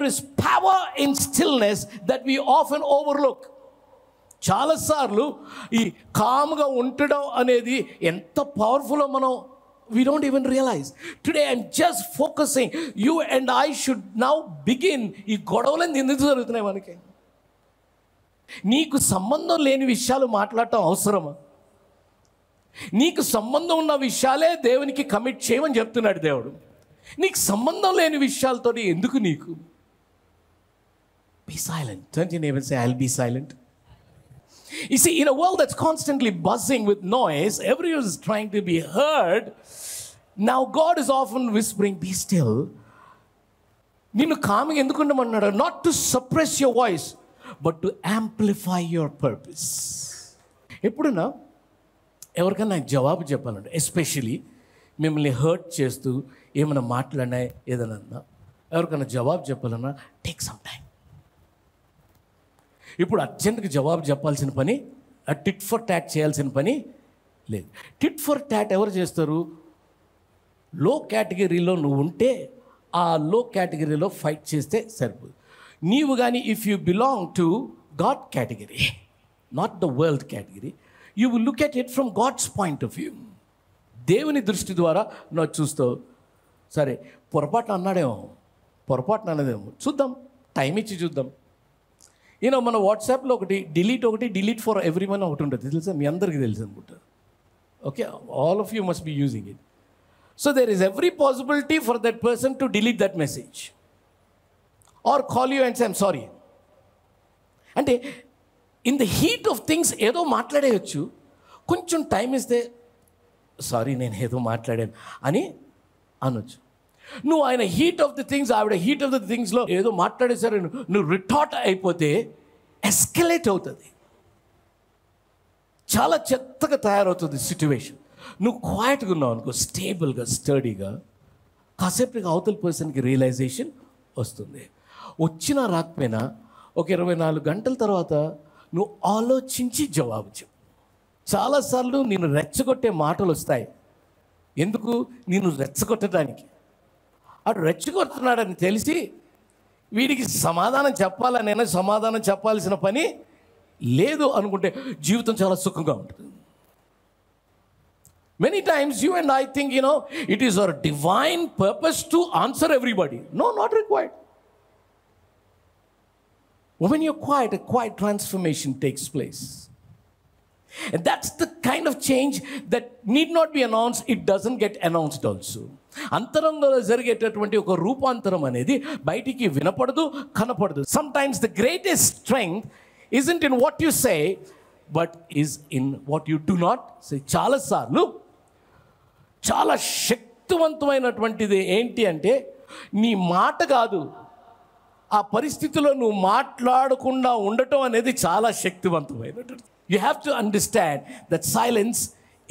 there is power in stillness that we often overlook. చాలాసార్లు ఈ కామ్గా ఉండడం అనేది ఎంత పవర్ఫుల్లో మనం we don't even realize. Today I'm just focusing, you and I should now begin. ఈ గొడవలన్నీ ఎందుకు జరుగుతున్నాయి మనకి? నీకు సంబంధం లేని విషయాలు మాట్లాడటం అవసరమా? నీకు సంబంధం ఉన్న విషయాలే దేవునికి కమిట్ చేయమని చెప్తున్నాడు దేవుడు. నీకు సంబంధం లేని విషయాలతో ఎందుకు నీకు? Be silent. Turn to your neighbor and say, I'll be silent. You see, in a world that's constantly buzzing with noise, everyone is trying to be heard. Now God is often whispering, be still. నిన్ను కామ్గా ఎందుకు ఉండమన్నాడు? Not to suppress your voice, but to amplify your purpose. ఎప్పుడన్నా ఎవరికైనా నాకు జవాబు చెప్పాలంటే, especially మిమ్మల్ని hurt చేస్తూ ఏమైనా మాట్లాడినా ఏదైనా ఎవరికైనా జవాబు చెప్పాలన్నా, టేక్ సమ్ టైం. ఇప్పుడు అర్జెంట్గా జవాబు చెప్పాల్సిన పని, టిట్ ఫర్ టాట్ చేయాల్సిన పని లేదు. టిట్ ఫర్ టాట్ ఎవరు చేస్తారు? లో కేటగిరీలో నువ్వు ఉంటే ఆ లో కేటగిరీలో ఫైట్ చేస్తే సరిపోదు. నీవు కానీ if you belong to God category, not the world category, you will look at it from God's point of view. దేవుని దృష్టి ద్వారా నువ్వు చూస్తావు. సరే, పొరపాటున అన్నాడేమో, పొరపాటున అన్నదేమో, చూద్దాం, టైం ఇచ్చి చూద్దాం. మన వాట్సాప్లో ఒకటి డిలీట్ ఫర్ ఎవ్రీ వన్ ఒకటి ఉంటుంది, తెలుసా? మీ అందరికీ తెలుసు అనుకుంటా. Okay, all of you must be using it. So there is every possibility for that person to delete that message or call you and say I'm sorry. అంటే in the heat of things ఏదో మాట్లాడేయచ్చు, కొంచెం time ఇస్తే sorry నేను ఏదో మాట్లాడాను అని అనొచ్చు. నువ్వు ఆయన హీట్ ఆఫ్ ది థింగ్స్, ఆవిడ హీట్ ఆఫ్ ది థింగ్స్లో ఏదో మాట్లాడేసరి నువ్వు రిటార్ట్ అయిపోతే ఎస్కలేట్ అవుతుంది, చాలా చెత్తగా తయారవుతుంది సిచ్యువేషన్. నువ్వు క్వైట్గా ఉన్నావు అనుకో, స్టేబుల్గా స్టడీగా, కాసేపటికి అవతల పర్సన్కి రియలైజేషన్ వస్తుంది. వచ్చినా రాకపోయినా ఒక 24 గంటల తర్వాత నువ్వు ఆలోచించి జవాబు చెప్పు. చాలాసార్లు నేను రెచ్చగొట్టే మాటలు వస్తాయి. ఎందుకు? నేను రెచ్చగొట్టడానికి. అటు రెచ్చగొడుతున్నాడని తెలిసి వీడికి సమాధానం చెప్పాలనైనా సమాధానం చెప్పాల్సిన పని లేదు అనుకుంటే జీవితం చాలా సుఖంగా ఉంటుంది. Many times you and I think, it is our divine purpose to answer everybody. No, not required. When you're quiet, a quiet transformation takes place. And that's the kind of change that need not be announced. It doesn't get announced also. అంతరంగంలో జరిగేటటువంటి ఒక రూపాంతరం అనేది బయటికి వినపడదు, కనపడదు. Sometimes the greatest strength isn't in what you say, but is in what you do not say. చాలాసార్లు చాలా శక్తివంతమైనటువంటిది ఏంటి అంటే, నీ మాట కాదు, ఆ పరిస్థితిలో నువ్వు మాట్లాడకుండా ఉండటం అనేది చాలా శక్తివంతమైనటువంటి. You have to understand that silence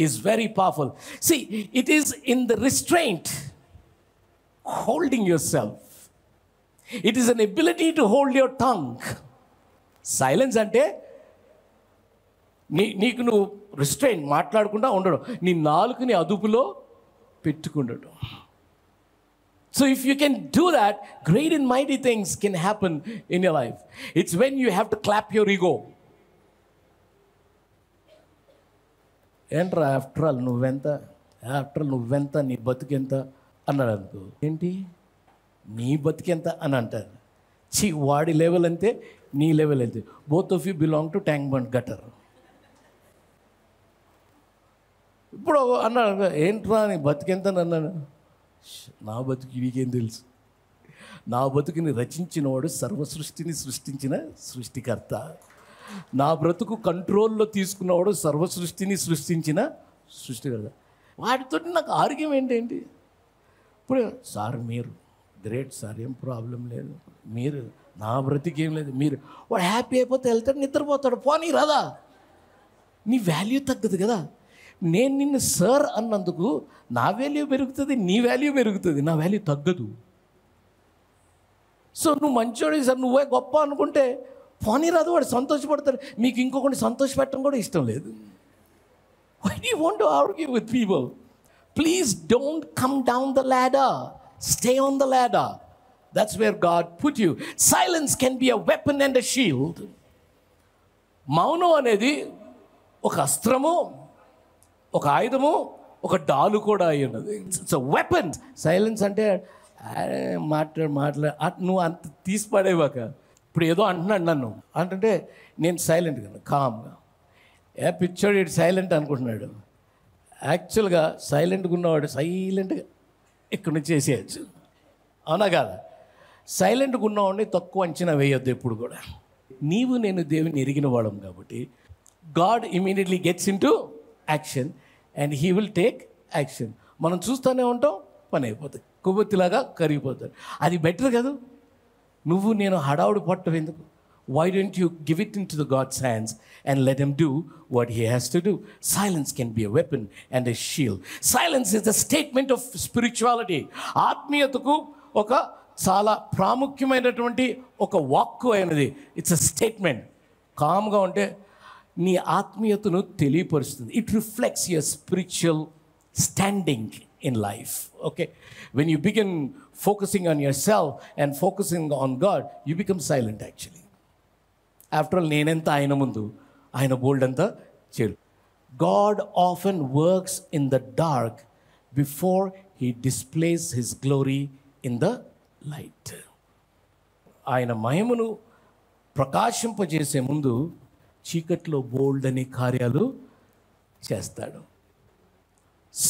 is very powerful. See, it is in the restraint, holding yourself. It is an ability to hold your tongue. Silence అంటే నీకు నువ్వు రిస్ట్రైన్, మాట్లాడకుండా ఉండడం, నీ నాలుకని అదుపులో పెట్టుకుండడం. So if you can do that, great and mighty things can happen in your life. It's when you have to clap your ego. ఏంట్రా after all నువ్వెంత, నీ బతుకెంత అన్నాడు అనుకో, ఏంటి నీ బతుకెంత అని అంటారు. వాడి లెవెల్ అంతే, నీ లెవెల్ అంతే. Both of you belong to tank bund gutter. ఇప్పుడు అన్నాడు, ఏంట్రా నీ బతుకెంత అని అన్నాను. నా బతుకు నీకేం తెలుసు? నా బతుకుని రచించినవాడు సర్వసృష్టిని సృష్టించిన సృష్టికర్త. నా బ్రతుకు కంట్రోల్లో తీసుకున్నవాడు సర్వసృష్టిని సృష్టించిన సృష్టికర్త. వాటితో నాకు ఆర్గ్యుమెంట్ ఏంటి? ఇప్పుడు సార్ మీరు గ్రేట్ సార్, ఏం ప్రాబ్లం లేదు, మీరు నా బ్రతికేం లేదు, మీరు వాడు హ్యాపీ అయిపోతే వెళ్తాడు, నిద్రపోతాడు, పోనీ రాదా? నీ వాల్యూ తగ్గదు కదా. నేను నిన్ను సార్ అన్నందుకు నా వాల్యూ పెరుగుతుంది, నీ వాల్యూ పెరుగుతుంది, నా వాల్యూ తగ్గదు. సో నువ్వు మంచోడు సార్, నువ్వే గొప్ప అనుకుంటే పోనీ రాదు, వాడు సంతోషపడతాడు. మీకు ఇంకొకటి సంతోషపెట్టడం కూడా ఇష్టం లేదు. Why do you want to argue with people? Please don't come down the ladder. Stay on the ladder. That's where God put you. Silence can be a weapon and a shield. మౌనం అనేది ఒక అస్త్రము, ఒక ఆయుధము, ఒక డాలు కూడా అయి ఉన్నది. It's a weapon. Silence అంటే మాట్లాడు నువ్వు అంత తీసి పడేవాక. ఇప్పుడు ఏదో అంటున్నాడు నన్ను అంటే నేను సైలెంట్గా కామ్గా పిక్చర్ ఇటు సైలెంట్ అనుకుంటున్నాడు. యాక్చువల్గా సైలెంట్గా ఉన్నవాడు సైలెంట్గా ఇక్కడి నుంచి వేసేయచ్చు. అవునా కాదా? సైలెంట్గా ఉన్నవాడిని తక్కువ అంచనా వేయొద్దు ఎప్పుడు కూడా. నీవు నేను దేవుని ఎరిగిన వాడం కాబట్టి God immediately gets in to action and he will take action. మనం చూస్తూనే ఉంటాం, పని అయిపోతుంది, కొవ్వొత్తిలాగా కరిగిపోతుంది. అది బెటర్ కదా. నువ్వు నేను హడావుడి పట్టం ఎందుకు? Why don't you give it into the God's hands and let him do what he has to do? Silence can be a weapon and a shield. Silence is a statement of spirituality. ఆత్మీయతకు ఒక చాలా ప్రాముఖ్యమైనటువంటి ఒక వాక్కు అయినది. It's a statement. కామ్గా ఉంటే నీ ఆత్మీయతను తెలియపరుస్తుంది. It reflects your spiritual standing in life. Okay, when you begin focusing on yourself and focusing on God, you become silent actually. After all నేనెంత ఆయన ముందు, ఆయన బోల్డ్ అంతా చేరు. God often works in the dark before he displays his glory in the light. ఆయన మహిమను ప్రకాశింపజేసే ముందు చీకట్లో బోల్డ్ అనే కార్యాలు చేస్తాడు.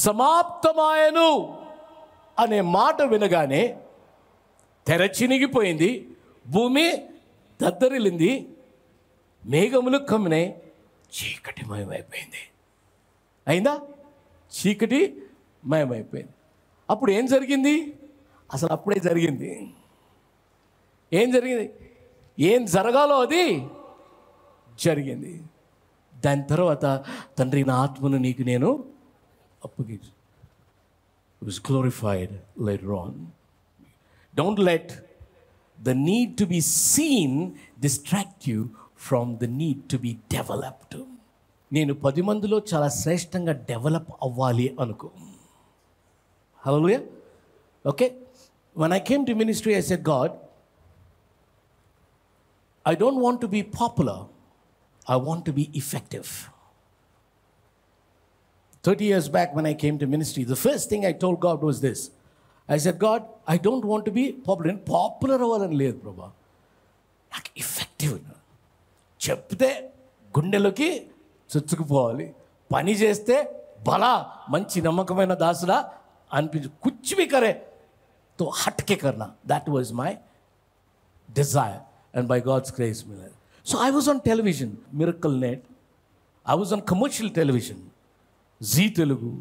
సమాప్తమాయను అనే మాట వినగానే తెర చినిగిపోయింది, భూమి దద్దరిల్లింది, మేఘములు కమ్మినాయి, చీకటి మయమైపోయింది. అయిందా? చీకటి మయమైపోయింది. అప్పుడు ఏం జరిగింది? అసలు అప్పుడే జరిగింది. ఏం జరిగింది? ఏం జరగాలో అది జరిగింది. దాని తర్వాత తండ్రి నా ఆత్మను నీకు నేను అప్పగించు. It was glorified later on. Don't let the need to be seen distract you from the need to be developed. నేను 10 మందిలో చాలా శ్రేష్టంగా డెవలప్ అవ్వాలి అనుకో. Hallelujah. Okay, when I came to ministry I said, God, I don't want to be popular, I want to be effective. 30 years back when I came to ministry, the first thing I told God was this. I said, God, I don't want to be popular. Popular అవ్వాలని లేదు ప్రభా, నాకు effective. చెప్తే గుండెలోకి చొచ్చుకుపోవాలి, పని చేస్తే బలా మంచి నమ్మకమైన దాసుడా అనిపించు. కుచ్ భీ కరే తో హట్కే కర్నా. That was my desire, and by God's grace మిలే. So I was on television, Miracle Net. I was on commercial television, Zee Telugu.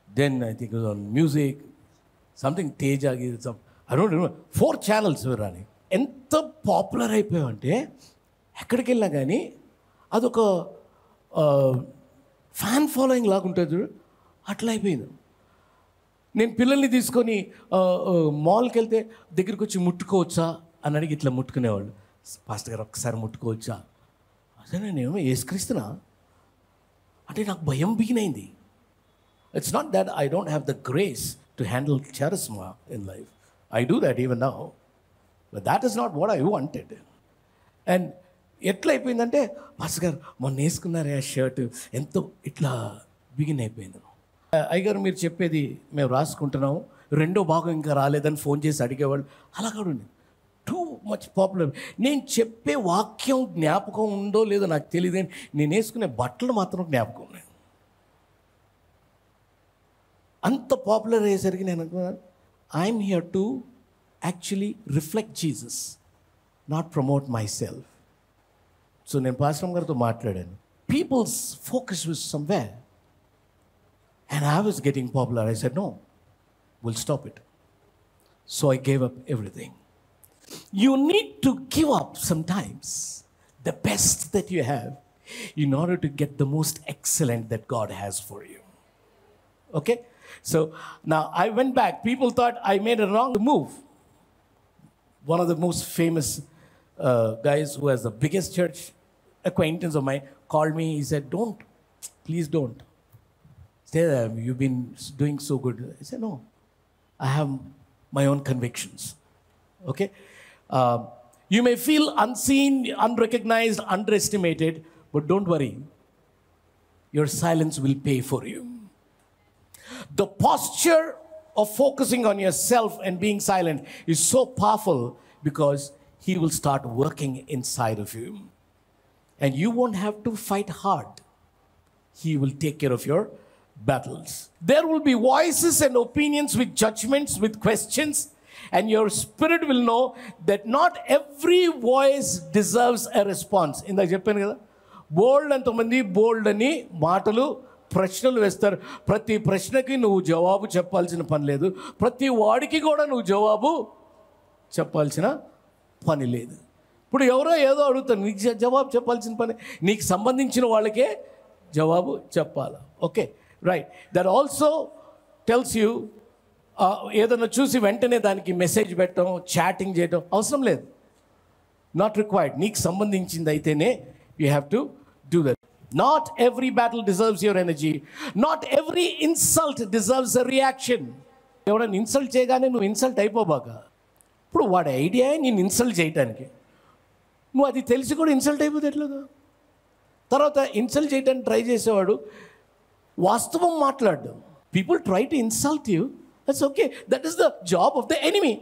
Then I think it was on music, something Teja, I don't remember. 4 channels were running. ఎంత popular అయిపోయామంటే ఎక్కడికి వెళ్ళినా కానీ అదొక fan following లాగా ఉంటుంది చూడు, అట్లా అయిపోయింది. నేను పిల్లల్ని తీసుకొని మాల్కి వెళ్తే దగ్గరికి వచ్చి ముట్టుకోవచ్చా అని అడిగి ఇట్లా ముట్టుకునేవాళ్ళు. పాస్టర్ గారు ఒక్కసారి ముట్టుకోవచ్చా? అసలు నేనేమో యేసుక్రీస్తునా అంటే నాకు భయం బిగినైంది. It's not that I don't have the grace to handle charisma in life. I do that even now, but that is not what I wanted. And ఎట్లా అయిపోయిందంటే, పాస్టర్ గారు మొన్న వేసుకున్నారే ఆ షర్ట్ ఎంతో ఇట్లా బిగిన్ అయిపోయింది. అయ్యగారు మీరు చెప్పేది మేము రాసుకుంటున్నాము, 2వ భాగం ఇంకా రాలేదని ఫోన్ చేసి అడిగేవాళ్ళు. అలా కూడా ఉంది. Too much popular. నేను చెప్పే వాక్యం జ్ఞాపకం ఉందో లేదో నాకు తెలియదు, కానీ నేను వేసుకునే బట్టలు మాత్రం జ్ఞాపకం ఉన్నాయి. అంత పాపులర్ అయ్యేసరికి నేను అనుకున్నాను, I'm here to actually reflect Jesus, not promote myself. So నేను పాస్టర్ గారితో మాట్లాడాను. People's focus was somewhere and I was getting popular. I said, no, we'll stop it. So I gave up everything. You need to give up sometimes the best that you have in order to get the most excellent that God has for you. Okay? So now I went back. People thought I made a wrong move. One of the most famous guys who has the biggest church acquaintance of mine called me. He said, don't, please don't. Say that you've been doing so good. I said, no, I have my own convictions. Okay? You may feel unseen, unrecognized, underestimated, but don't worry. Your silence will pay for you. The posture of focusing on yourself and being silent is so powerful because he will start working inside of you. And you won't have to fight hard. He will take care of your battles. There will be voices and opinions with judgments, with questions, and your spirit will know that not every voice deserves a response. ఇందాక చెప్పాను కదా, బోల్డ్ అంతమంది బోల్డ్ అని మాటలు ప్రశ్నలు వేస్తారు. ప్రతి ప్రశ్నకి నువ్వు జవాబు చెప్పాల్సిన పని లేదు. ప్రతి వాడికి కూడా నువ్వు జవాబు చెప్పాల్సిన పని లేదు. ఇప్పుడు ఎవరో ఏదో అడుగుతారు, నీకు జవాబు చెప్పాల్సిన పని, నీకు సంబంధించిన వాళ్ళకే జవాబు చెప్పాలి. Okay, right. That also tells you, ఏదైనా చూసి వెంటనే దానికి మెసేజ్ పెట్టడం, చాటింగ్ చేయడం అవసరం లేదు. Not required. నీకు సంబంధించింది అయితేనే you have to do that. Not every battle deserves your energy. Not every insult deserves a reaction. ఎవరైనా ఇన్సల్ట్ చేయగానే నువ్వు ఇన్సల్ట్ అయిపోబాక. ఇప్పుడు వాడి ఐడియా నేను ఇన్సల్ట్ చేయటానికి, నువ్వు అది తెలిసి కూడా ఇన్సల్ట్ అయిపోతే ఎట్లేదు. తర్వాత ఇన్సల్ట్ చేయడానికి ట్రై చేసేవాడు వాస్తవం మాట్లాడడం. People try to insult you, that's okay, that is the job of the enemy.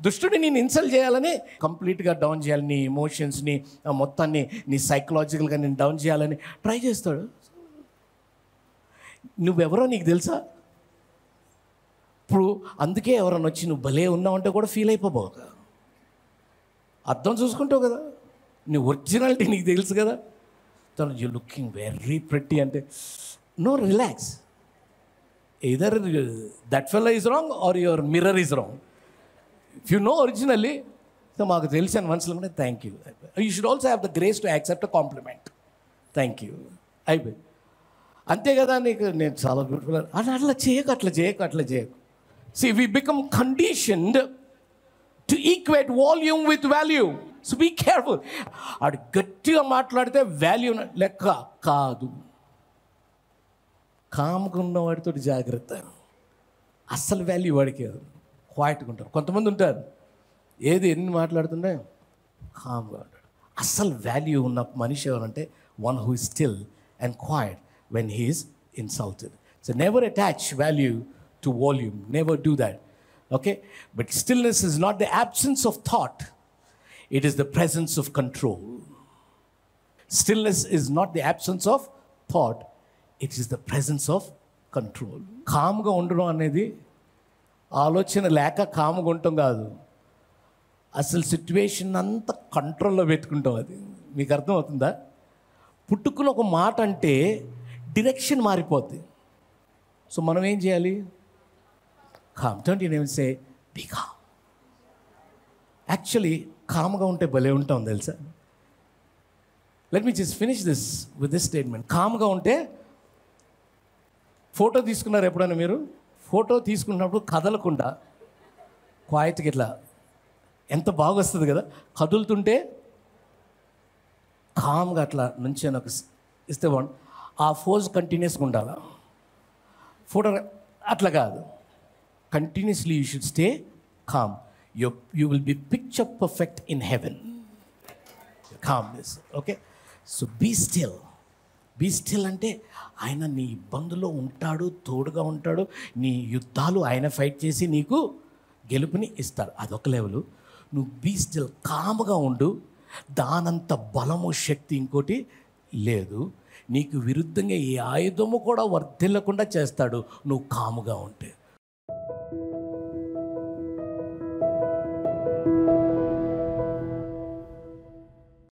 దుష్టుడిని నేను ఇన్సల్ట్ చేయాలని, కంప్లీట్గా డౌన్ చేయాలి, నీ ఎమోషన్స్ని మొత్తాన్ని, నీ సైకలాజికల్గా నేను డౌన్ చేయాలని ట్రై చేస్తాడు. నువ్వెవరో నీకు తెలుసా? ఇప్పుడు అందుకే ఎవరైనా వచ్చి నువ్వు భలే ఉన్నావంటే కూడా ఫీల్ అయిపోబాక. అర్థం చూసుకుంటావు కదా, నీ ఒరిజినాలిటీ నీకు తెలుసు కదా. తను యూ లుకింగ్ వెరీ ప్రెట్టి అంటే no, relax. Either that fellow is wrong or your mirror is wrong. If you know originally, so మాకు తెలిసిన మనసులో ఉంటే thank you. You should also have the grace to accept a compliment. Thank you అయిపోయి అంతే కదా. నీకు నేను చాలా బ్యూటిఫుల్ అని అట్లా చేయకు. See, we become conditioned to equate volume with value. So be careful. అది గట్టిగా మాట్లాడితే వాల్యూ లెక్క కాదు. కామ్గా ఉన్నవాడితో జాగ్రత్త. అస్సలు వాల్యూ వాడికి క్వైట్గా ఉంటారు. కొంతమంది ఉంటారు, ఏది ఎన్ని మాట్లాడుతుంటే కామ్గా ఉంటాడు. అస్సలు వాల్యూ ఉన్న మనిషి ఎవరంటే one who is still and quiet when he is insulted. So never attach value to volume. Never do that. Okay? But stillness is not the absence of thought. It is the presence of control. Stillness is not the absence of thought. It is the presence of control. కామ్గా ఉండడం అనేది ఆలోచన లేక కామ్గా ఉండటం కాదు. అసలు situation అంతా కంట్రోల్లో పెట్టుకుంటాం. అది మీకు అర్థమవుతుందా? పుట్టుకున్న ఒక మాట అంటే డిరెక్షన్ మారిపోద్ది. సో మనం ఏం చేయాలి? Calm. Don't you never say be calm. Actually కామ్గా ఉంటే భలే ఉంటాం తెలుసా. Let me just finish this with this statement. కామ్గా ఉంటే, ఫోటో తీసుకున్నారు ఎప్పుడైనా మీరు? ఫోటో తీసుకున్నప్పుడు కదలకుండా క్వైట్గా ఇట్లా ఎంత బాగా వస్తుంది కదా. కదులుతుంటే కామ్గా అట్లా నుంచి ఒక ఇస్తే బాగుంది. ఆ ఫోజ్ కంటిన్యూస్గా ఉండాలి. ఫోటో అట్లా కాదు, continuously you should stay calm. You will be picture perfect in heaven. Calmness. Okay, so be still. Be still అంటే ఆయన నీ ఇబ్బందులో ఉంటాడు, తోడుగా ఉంటాడు. నీ యుద్ధాలు ఆయన ఫైట్ చేసి నీకు గెలుపుని ఇస్తాడు. అదొక లెవెలు. నువ్వు బీ స్టిల్, కామ్గా ఉండు. దానంత బలము, శక్తి ఇంకోటి లేదు. నీకు విరుద్ధంగా ఏ ఆయుధము కూడా వర్ధిల్లకుండా చేస్తాడు నువ్వు కాముగా ఉంటే.